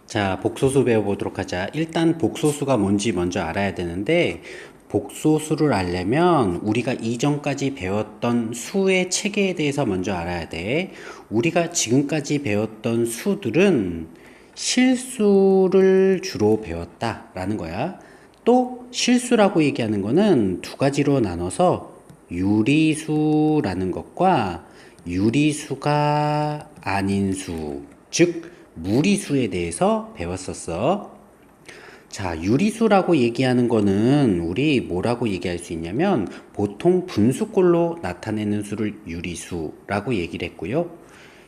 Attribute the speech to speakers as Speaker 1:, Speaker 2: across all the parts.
Speaker 1: 자, 복소수 배워보도록 하자. 일단 복소수가 뭔지 먼저 알아야 되는데, 복소수를 알려면 우리가 이전까지 배웠던 수의 체계에 대해서 먼저 알아야 돼. 우리가 지금까지 배웠던 수들은 실수를 주로 배웠다라는 거야. 또 실수라고 얘기하는 거는 두 가지로 나눠서 유리수라는 것과 유리수가 아닌 수, 즉 무리수에 대해서 배웠었어. 자, 유리수라고 얘기하는 거는 우리 뭐라고 얘기할 수 있냐면 보통 분수꼴로 나타내는 수를 유리수라고 얘기를 했고요.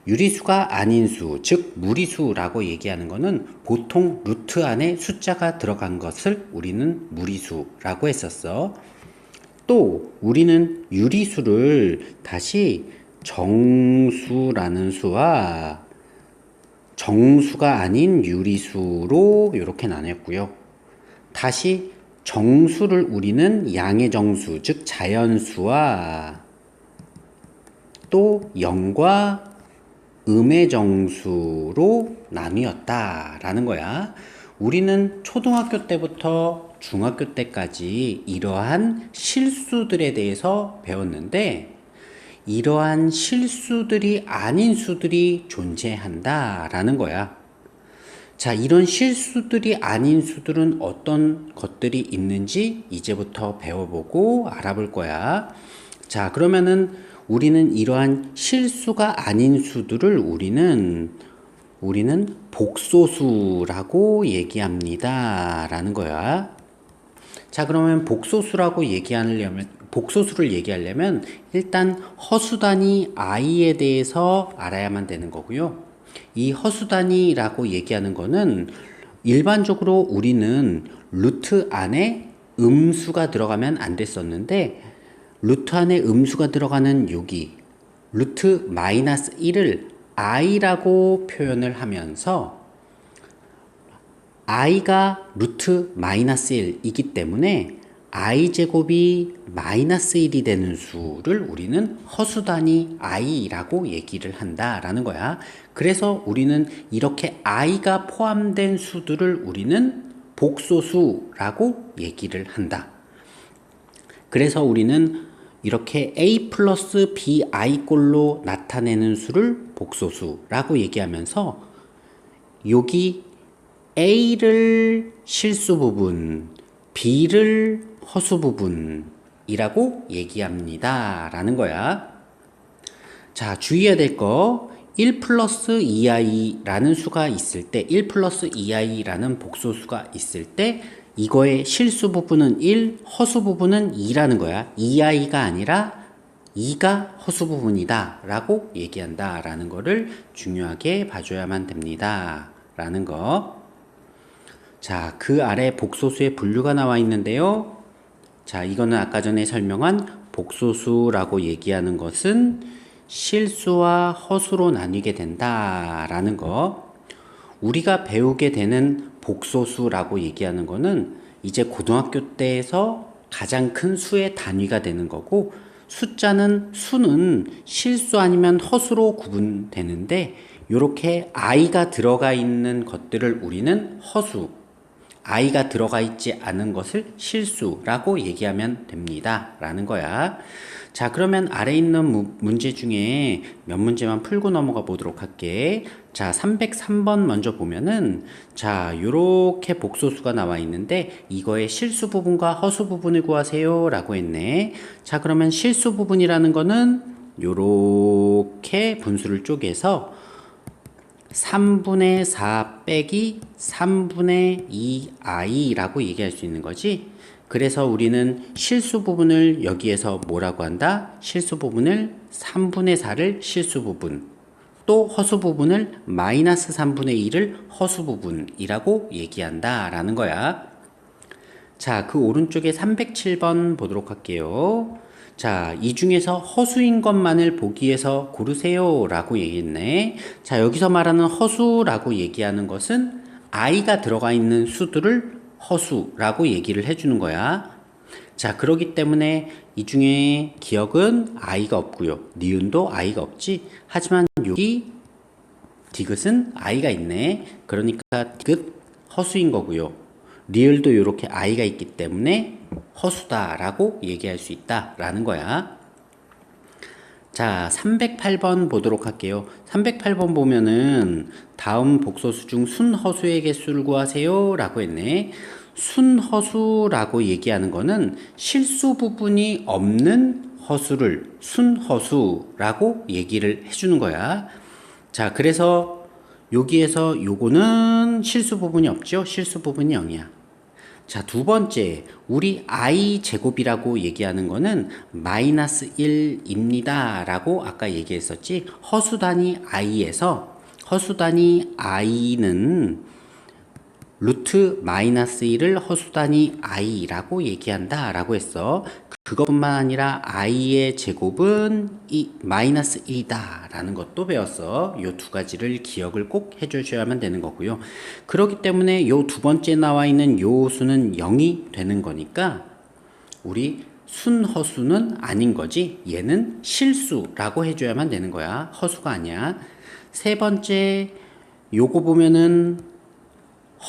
Speaker 1: 유리수가 아닌 수, 즉 무리수라고 얘기하는 거는 보통 루트 안에 숫자가 들어간 것을 우리는 무리수라고 했었어. 또 우리는 유리수를 다시 정수라는 수와 정수가 아닌 유리수로 이렇게 나눴고요. 다시 정수를 우리는 양의 정수, 즉 자연수와 또 영과 음의 정수로 나뉘었다라는 거야. 우리는 초등학교 때부터 중학교 때까지 이러한 실수들에 대해서 배웠는데, 이러한 실수들이 아닌 수들이 존재한다라는 거야. 자, 이런 실수들이 아닌 수들은 어떤 것들이 있는지 이제부터 배워보고 알아볼 거야. 자, 그러면은 우리는 이러한 실수가 아닌 수들을 우리는 복소수라고 얘기합니다. 라는 거야. 자, 그러면 복소수를 얘기하려면 일단 허수단위 i에 대해서 알아야만 되는 거고요. 이 허수단위라고 얘기하는 거는 일반적으로 우리는 루트 안에 음수가 들어가면 안 됐었는데, 루트 안에 음수가 들어가는 여기 루트 마이너스 1을 i라고 표현을 하면서 i가 루트 마이너스 1이기 때문에 i제곱이 마이너스 1이 되는 수를 우리는 허수단위 i라고 얘기를 한다라는 거야. 그래서 우리는 이렇게 i가 포함된 수들을 우리는 복소수라고 얘기를 한다. 그래서 우리는 이렇게 a 플러스 bi 꼴로 나타내는 수를 복소수라고 얘기하면서 여기 A를 실수 부분, B를 허수 부분이라고 얘기합니다. 라는 거야. 자, 주의해야 될 거, 1 플러스 2i라는 수가 있을 때, 1 플러스 2i라는 복소수가 있을 때, 이거의 실수 부분은 1, 허수 부분은 2라는 거야. 2i가 아니라 2가 허수 부분이다. 라고 얘기한다. 라는 거를 중요하게 봐줘야만 됩니다. 라는 거. 자, 그 아래 복소수의 분류가 나와 있는데요. 자, 이거는 아까 전에 설명한 복소수라고 얘기하는 것은 실수와 허수로 나뉘게 된다라는 거. 우리가 배우게 되는 복소수라고 얘기하는 거는 이제 고등학교 때에서 가장 큰 수의 단위가 되는 거고, 수는 실수 아니면 허수로 구분되는데, 이렇게 i가 들어가 있는 것들을 우리는 허수, i가 들어가 있지 않은 것을 실수라고 얘기하면 됩니다. 라는 거야. 자, 그러면 아래 있는 문제 중에 몇 문제만 풀고 넘어가 보도록 할게. 자, 303번 먼저 보면은, 자, 요렇게 복소수가 나와 있는데, 이거의 실수 부분과 허수 부분을 구하세요. 라고 했네. 자, 그러면 실수 부분이라는 거는 요렇게 분수를 쪼개서 3분의 4 빼기 3분의 2i라고 얘기할 수 있는 거지. 그래서 우리는 실수 부분을 여기에서 뭐라고 한다? 실수 부분을 3분의 4를 실수 부분, 또 허수 부분을 마이너스 3분의 2를 허수 부분이라고 얘기한다 라는 거야. 자, 그 오른쪽에 307번 보도록 할게요. 자, 이 중에서 허수인 것만을 보기 위해서 고르세요 라고 얘기했네. 자, 여기서 말하는 허수라고 얘기하는 것은 i가 들어가 있는 수들을 허수라고 얘기를 해주는 거야. 자, 그러기 때문에 이 중에 기억은 i가 없고요. 니은도 i가 없지. 하지만 여기 디귿은 i가 있네. 그러니까 디귿 허수인 거고요. 리을도 이렇게 i가 있기 때문에 허수다라고 얘기할 수 있다라는 거야. 자, 308번 보도록 할게요. 308번 보면은 다음 복소수 중 순허수의 개수를 구하세요 라고 했네. 순허수라고 얘기하는 거는 실수 부분이 없는 허수를 순허수라고 얘기를 해주는 거야. 자, 그래서 여기에서 요거는 실수 부분이 없죠? 실수 부분이 0이야. 자, 두 번째, 우리 i 제곱이라고 얘기하는 거는 마이너스 1입니다 라고 아까 얘기했었지. 허수단위 i에서 허수단위 i는 루트 마이너스 1을 허수단위 i라고 얘기한다 라고 했어. 그것뿐만 아니라 i의 제곱은 마이너스 1이다 라는 것도 배웠어. 요 두 가지를 기억을 꼭 해주셔야만 되는 거고요. 그렇기 때문에 요 두 번째 나와 있는 요 수는 0이 되는 거니까 우리 순허수는 아닌 거지. 얘는 실수라고 해줘야만 되는 거야. 허수가 아니야. 세 번째, 요거 보면은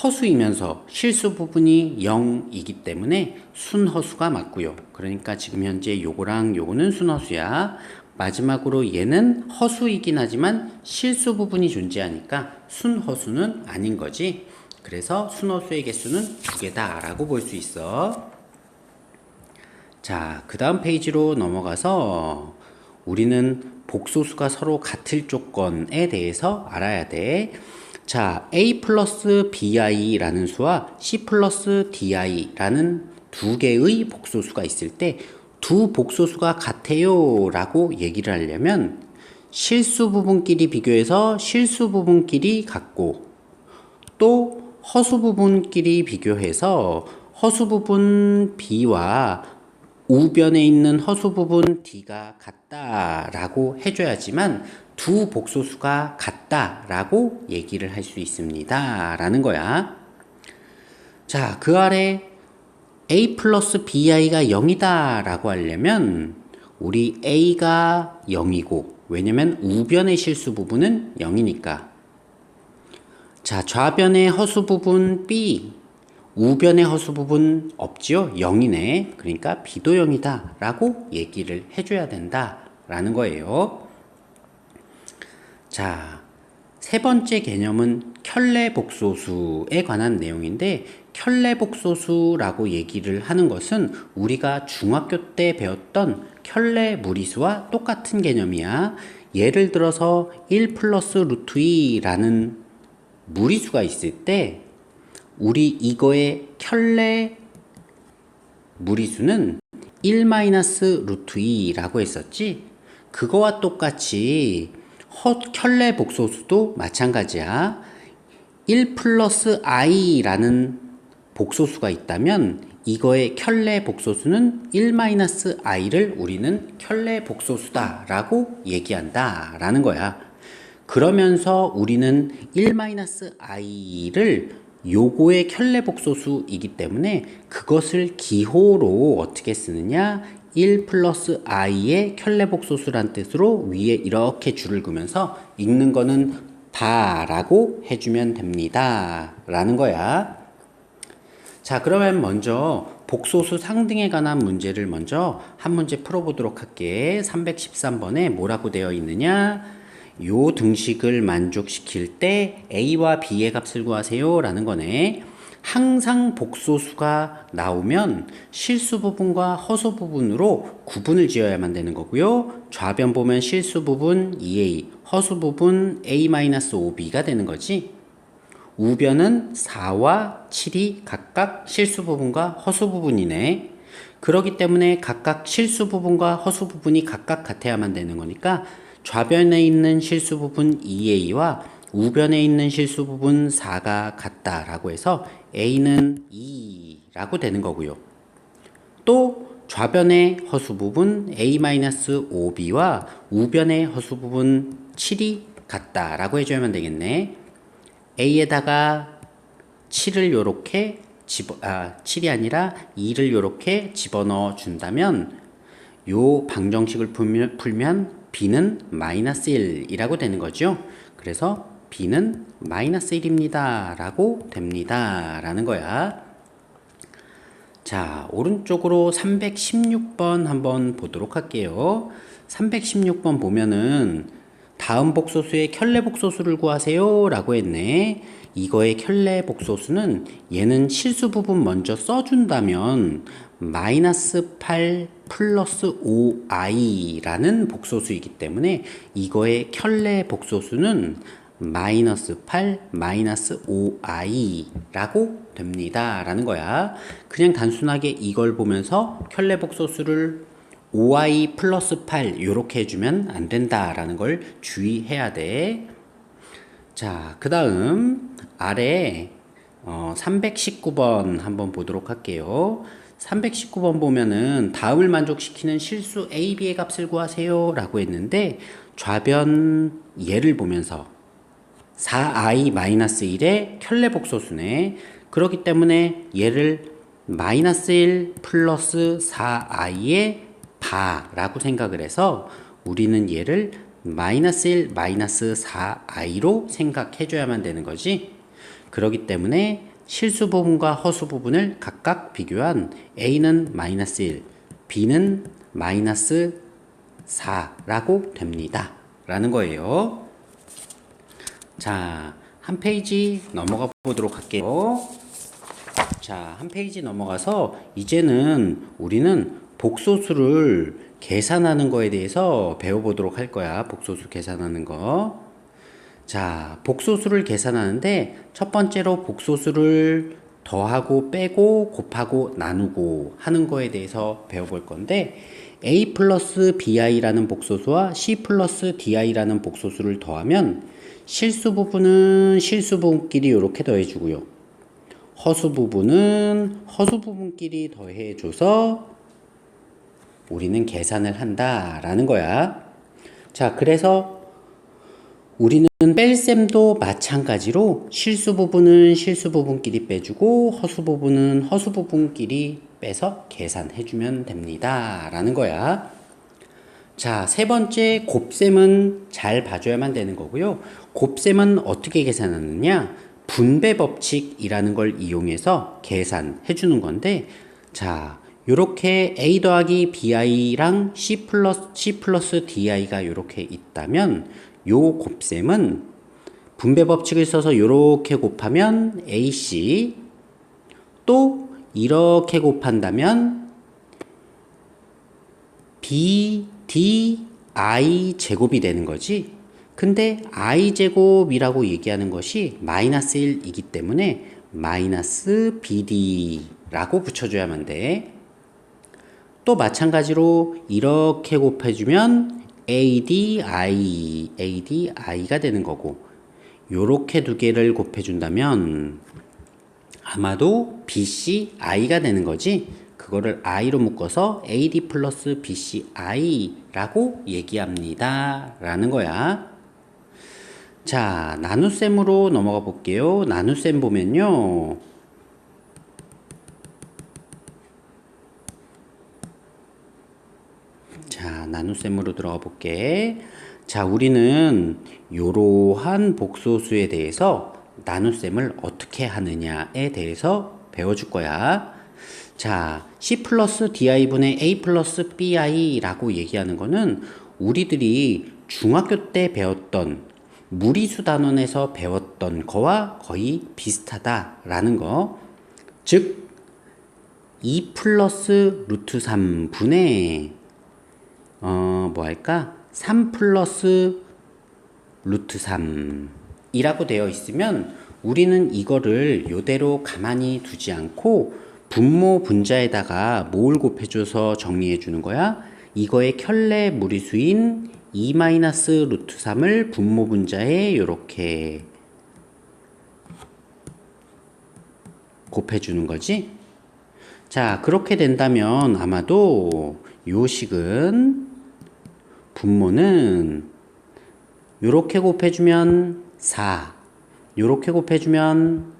Speaker 1: 허수이면서 실수 부분이 0이기 때문에 순허수가 맞고요. 그러니까 지금 현재 요거랑 요거는 순허수야. 마지막으로 얘는 허수이긴 하지만 실수 부분이 존재하니까 순허수는 아닌 거지. 그래서 순허수의 개수는 두 개다 라고 볼 수 있어. 자, 그 다음 페이지로 넘어가서 우리는 복소수가 서로 같을 조건에 대해서 알아야 돼. 자, a 플러스 bi라는 수와 c 플러스 di라는 두 개의 복소수가 있을 때 두 복소수가 같아요 라고 얘기를 하려면 실수 부분끼리 비교해서 실수 부분끼리 같고 또 허수 부분끼리 비교해서 허수 부분 b와 우변에 있는 허수 부분 d가 같다라고 해줘야지만 두 복소수가 같다라고 얘기를 할 수 있습니다 라는 거야. 자, 그 아래 a 플러스 bi가 0이다 라고 하려면 우리 a가 0이고 왜냐면 우변의 실수 부분은 0이니까. 자, 좌변의 허수 부분 b, 우변의 허수 부분 없지요? 0이네. 그러니까 b도 0이다 라고 얘기를 해줘야 된다 라는 거예요. 자, 세 번째 개념은 켤레복소수에 관한 내용인데 켤레복소수라고 얘기를 하는 것은 우리가 중학교 때 배웠던 켤레무리수와 똑같은 개념이야. 예를 들어서 1 플러스 루트 2라는 무리수가 있을 때 우리 이거의 켤레 무리수는 1 마이너스 루트 2라고 했었지. 그거와 똑같이 켤레 복소수도 마찬가지야. 1 플러스 i라는 복소수가 있다면 이거의 켤레 복소수는 1 마이너스 i를 우리는 켤레 복소수다 라고 얘기한다 라는 거야. 그러면서 우리는 1 마이너스 i를 요거의 켤레 복소수이기 때문에 그것을 기호로 어떻게 쓰느냐, 1 플러스 i의 켤레 복소수란 뜻으로 위에 이렇게 줄을 그으면서 읽는 거는 다 라고 해주면 됩니다 라는 거야. 자, 그러면 먼저 복소수 상등에 관한 문제를 먼저 한 문제 풀어보도록 할게. 313번에 뭐라고 되어 있느냐, 요 등식을 만족시킬 때 a와 b의 값을 구하세요 라는 거네. 항상 복소수가 나오면 실수 부분과 허수 부분으로 구분을 지어야만 되는 거고요. 좌변 보면 실수 부분 2a, 허수 부분 a-5b가 되는 거지. 우변은 4와 7이 각각 실수 부분과 허수 부분이네. 그렇기 때문에 각각 실수 부분과 허수 부분이 각각 같아야만 되는 거니까 좌변에 있는 실수 부분 2a와 우변에 있는 실수 부분 4가 같다라고 해서 a는 2라고 되는 거고요. 또 좌변의 허수 부분 a-5b와 우변의 허수 부분 7이 같다라고 해줘야만 되겠네. a에다가 7을 요렇게 7이 아니라 2를 요렇게 집어넣어 준다면 요 방정식을 풀면 b는 마이너스 1이라고 되는 거죠. 그래서 b는 마이너스 1입니다 라고 됩니다 라는 거야. 자, 오른쪽으로 316번 한번 보도록 할게요. 316번 보면은 다음 복소수의 켤레 복소수를 구하세요 라고 했네. 이거의 켤레 복소수는 얘는 실수 부분 먼저 써준다면 마이너스 8 플러스 5i 라는 복소수이기 때문에 이거의 켤레 복소수는 마이너스 8 마이너스 5i 라고 됩니다 라는 거야. 그냥 단순하게 이걸 보면서 켤레 복소수를 5i 플러스 8 요렇게 해주면 안 된다 라는 걸 주의해야 돼. 자, 그 다음 아래 319번 한번 보도록 할게요. 319번 보면은 다음을 만족시키는 실수 a, b의 값을 구하세요 라고 했는데 좌변 예를 보면서 4i-1의 켤레 복소수네. 그렇기 때문에 얘를 마이너스 1 플러스 4i의 바라고 생각을 해서 우리는 얘를 마이너스 1 마이너스 4i로 생각해줘야만 되는 거지. 그렇기 때문에 실수 부분과 허수 부분을 각각 비교한 a는 마이너스 1, b는 마이너스 4라고 됩니다 라는 거예요. 자, 한 페이지 넘어가 보도록 할게요. 자, 한 페이지 넘어가서 이제는 우리는 복소수를 계산하는 거에 대해서 배워보도록 할 거야. 복소수 계산하는 거. 자, 복소수를 계산하는데 첫 번째로 복소수를 더하고 빼고 곱하고 나누고 하는 거에 대해서 배워볼 건데 a 플러스 bi라는 복소수와 c 플러스 di라는 복소수를 더하면 실수 부분은 실수 부분끼리 이렇게 더해주고요. 허수 부분은 허수 부분끼리 더해줘서 우리는 계산을 한다라는 거야. 자, 그래서 우리는 뺄셈도 마찬가지로 실수 부분은 실수 부분끼리 빼주고 허수 부분은 허수 부분끼리 빼서 계산해주면 됩니다 라는 거야. 자, 세 번째 곱셈은 잘 봐줘야만 되는 거고요. 곱셈은 어떻게 계산하느냐? 분배 법칙이라는 걸 이용해서 계산해 주는 건데, 자, 요렇게 a 더하기 bi랑 c 플러스 di가 요렇게 있다면 요 곱셈은 분배 법칙을 써서 요렇게 곱하면 ac, 또 이렇게 곱한다면 b di 제곱이 되는 거지. 근데 i 제곱이라고 얘기하는 것이 마이너스 1이기 때문에 마이너스 bd라고 붙여줘야만 돼. 또 마찬가지로 이렇게 곱해주면 adi가 되는 거고, 요렇게 두 개를 곱해준다면 아마도 bci가 되는 거지. 그거를 i로 묶어서 ad 플러스 bci라고 얘기합니다 라는 거야. 자, 나눗셈으로 넘어가 볼게요. 나눗셈 보면요, 자, 나눗셈으로 들어가 볼게. 자, 우리는 이러한 복소수에 대해서 나눗셈을 어떻게 하느냐에 대해서 배워줄 거야. 자, c 플러스 di분의 a 플러스 bi라고 얘기하는 거는 우리들이 중학교 때 배웠던 무리수 단원에서 배웠던 거와 거의 비슷하다라는 거. 즉, 2 플러스 루트 3분의 뭐 할까? 3 플러스 루트 3이라고 되어 있으면 우리는 이거를 요대로 가만히 두지 않고 분모 분자에다가 뭘 곱해줘서 정리해 주는 거야? 이거의 켤레 무리수인 2 마이너스 루트 3을 분모 분자에 요렇게 곱해주는 거지. 자, 그렇게 된다면 아마도 요 식은 분모는 요렇게 곱해주면 4, 요렇게 곱해주면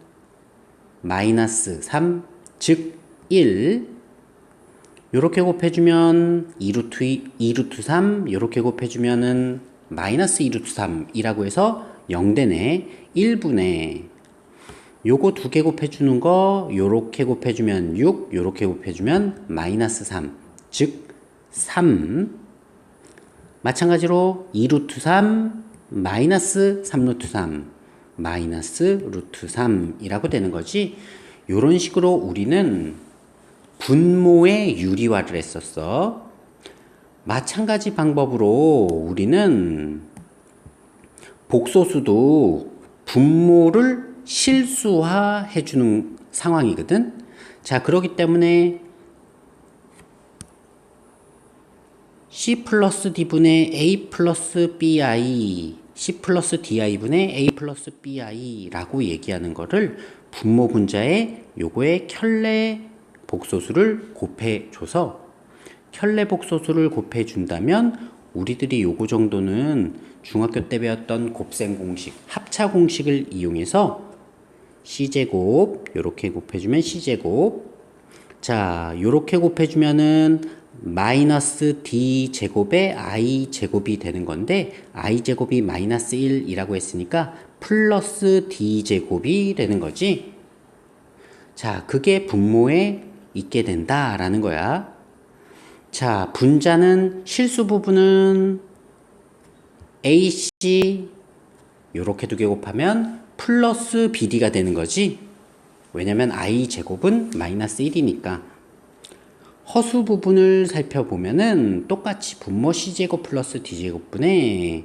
Speaker 1: 마이너스 3, 즉 1, 요렇게 곱해주면 2루트 3, 요렇게 곱해주면은 마이너스 2루트 3이라고 해서 0 되네. 1분의 요거 두 개 곱해주는 거 요렇게 곱해주면 6, 요렇게 곱해주면 마이너스 3, 즉 3. 마찬가지로 2루트 3 마이너스 3루트 3 마이너스 루트 3이라고 되는 거지. 요런 식으로 우리는 분모의 유리화를 했었어. 마찬가지 방법으로 우리는 복소수도 분모를 실수화 해주는 상황이거든. 자, 그렇기 때문에 C 플러스 D분의 A 플러스 BI, C 플러스 DI분의 A 플러스 BI라고 얘기하는 거를 분모 분자에 요거의 켤레 복소수를 곱해줘서 켤레 복소수를 곱해준다면 우리들이 요거 정도는 중학교 때 배웠던 곱셈 공식, 합차 공식을 이용해서 C제곱 요렇게 곱해주면 C제곱, 자 요렇게 곱해주면은 마이너스 D제곱에 I제곱이 되는 건데 I제곱이 마이너스 1이라고 했으니까 플러스 D제곱이 되는 거지. 자, 그게 분모에 있게 된다라는 거야. 자, 분자는 실수 부분은 AC 요렇게 두 개 곱하면 플러스 BD가 되는 거지. 왜냐면 I제곱은 마이너스 1이니까. 허수 부분을 살펴보면은 똑같이 분모 C제곱 플러스 D제곱분에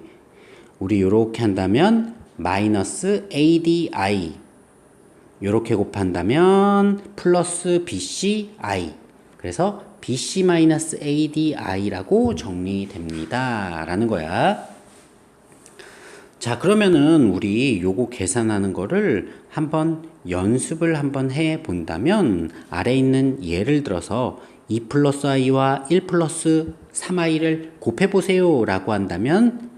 Speaker 1: 우리 요렇게 한다면 마이너스 ADI 요렇게 곱한다면 플러스 BCI, 그래서 BC-ADI라고 정리됩니다 라는 거야. 자, 그러면은 우리 요거 계산하는 거를 한번 연습을 한번 해 본다면 아래에 있는 예를 들어서 2 플러스 i와 1 플러스 3i를 곱해 보세요 라고 한다면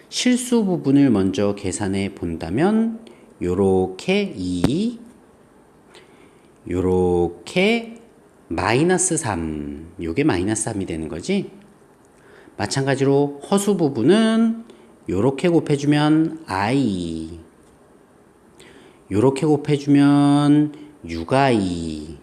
Speaker 1: 실수 부분을 먼저 계산해 본다면 요렇게 2, 요렇게 마이너스 3, 요게 마이너스 3이 되는 거지. 마찬가지로 허수 부분은 요렇게 곱해주면 i, 요렇게 곱해주면 6i,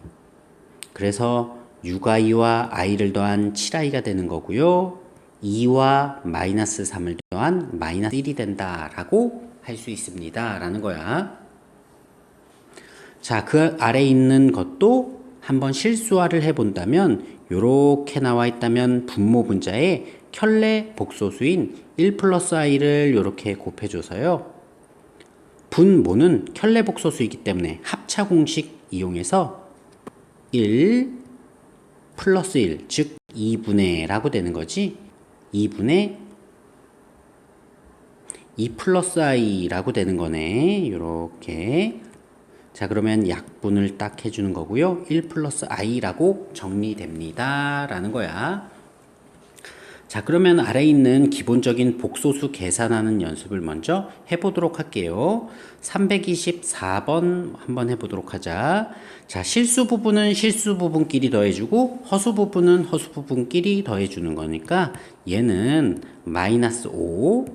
Speaker 1: 그래서 6i와 i를 더한 7i가 되는 거고요. 2와 마이너스 3을 더한 마이너스 1이 된다라고 할 수 있습니다 라는 거야. 자, 그 아래에 있는 것도 한번 실수화를 해본다면 요렇게 나와 있다면 분모 분자에 켤레 복소수인 1 플러스 i를 요렇게 곱해줘서요. 분모는 켤레 복소수이기 때문에 합차 공식 이용해서 1 플러스 1, 즉 2분의 라고 되는 거지. 2분의 2 플러스 i라고 되는 거네. 요렇게. 자, 그러면 약분을 딱 해주는 거고요. 1 플러스 i라고 정리됩니다 라는 거야. 자, 그러면 아래에 있는 기본적인 복소수 계산하는 연습을 먼저 해보도록 할게요. 324번 한번 해보도록 하자. 자, 실수 부분은 실수 부분끼리 더해주고 허수 부분은 허수 부분끼리 더해주는 거니까 얘는 마이너스 5,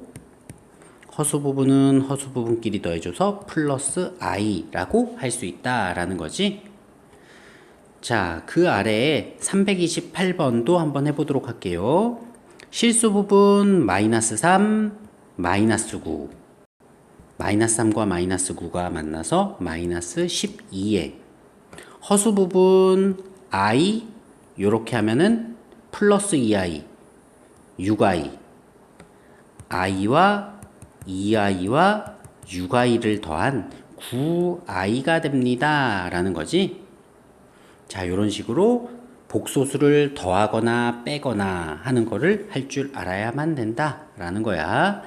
Speaker 1: 허수 부분은 허수 부분끼리 더해줘서 플러스 i라고 할 수 있다라는 거지. 자, 그 아래에 328번도 한번 해보도록 할게요. 실수 부분 마이너스 3, 마이너스 9, 마이너스 3과 마이너스 9가 만나서 마이너스 12에 허수 부분 i 요렇게 하면은 플러스 2i, 6i, i와 2i와 6i를 더한 9i가 됩니다 라는 거지. 자, 요런 식으로 복소수를 더하거나 빼거나 하는 거를 할 줄 알아야만 된다 라는 거야.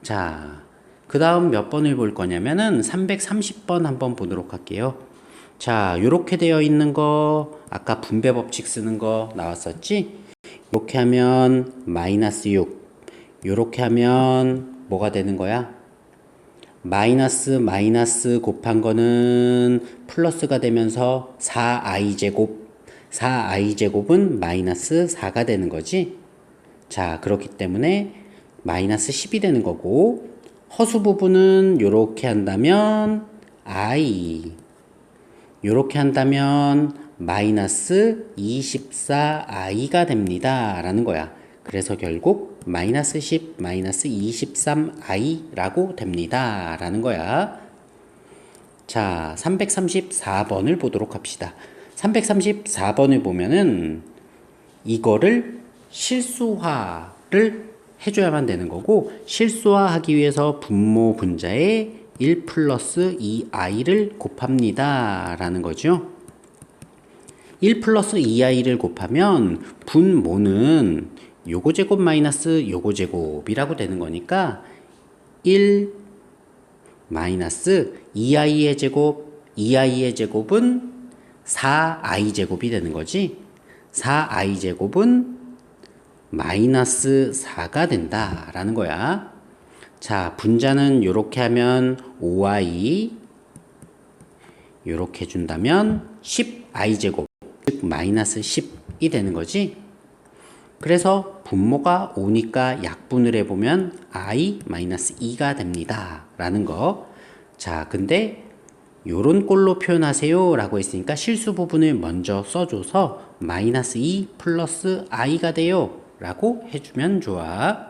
Speaker 1: 자, 그 다음 몇 번을 볼 거냐면은 330번 한번 보도록 할게요. 자, 요렇게 되어 있는 거 아까 분배 법칙 쓰는 거 나왔었지? 이렇게 하면 마이너스 6, 요렇게 하면 뭐가 되는 거야? 마이너스 곱한 거는 플러스가 되면서 4i제곱, 4i제곱은 마이너스 4가 되는 거지. 자, 그렇기 때문에 마이너스 10이 되는 거고, 허수 부분은 요렇게 한다면 I, 요렇게 한다면 마이너스 24i가 됩니다 라는 거야. 그래서 결국 마이너스 10, 마이너스 23i라고 됩니다 라는 거야. 자, 334번을 보도록 합시다. 334번을 보면은 이거를 실수화를 해줘야만 되는 거고, 실수화하기 위해서 분모 분자에 1 플러스 2i를 곱합니다 라는 거죠. 1 플러스 2i를 곱하면 분모는 요거 제곱 마이너스 요거 제곱이라고 되는 거니까 1 마이너스 2i의 제곱, 2i의 제곱은 4i 제곱이 되는 거지. 4i 제곱은 마이너스 4가 된다 라는 거야. 자, 분자는 요렇게 하면 5i, 요렇게 준다면 10i 제곱, 즉 마이너스 10이 되는 거지. 그래서 분모가 5니까 약분을 해보면 i 마이너스 2가 됩니다 라는 거. 자, 근데 요런 꼴로 표현하세요 라고 했으니까 실수 부분을 먼저 써줘서 마이너스 2 플러스 i가 돼요 라고 해주면 좋아.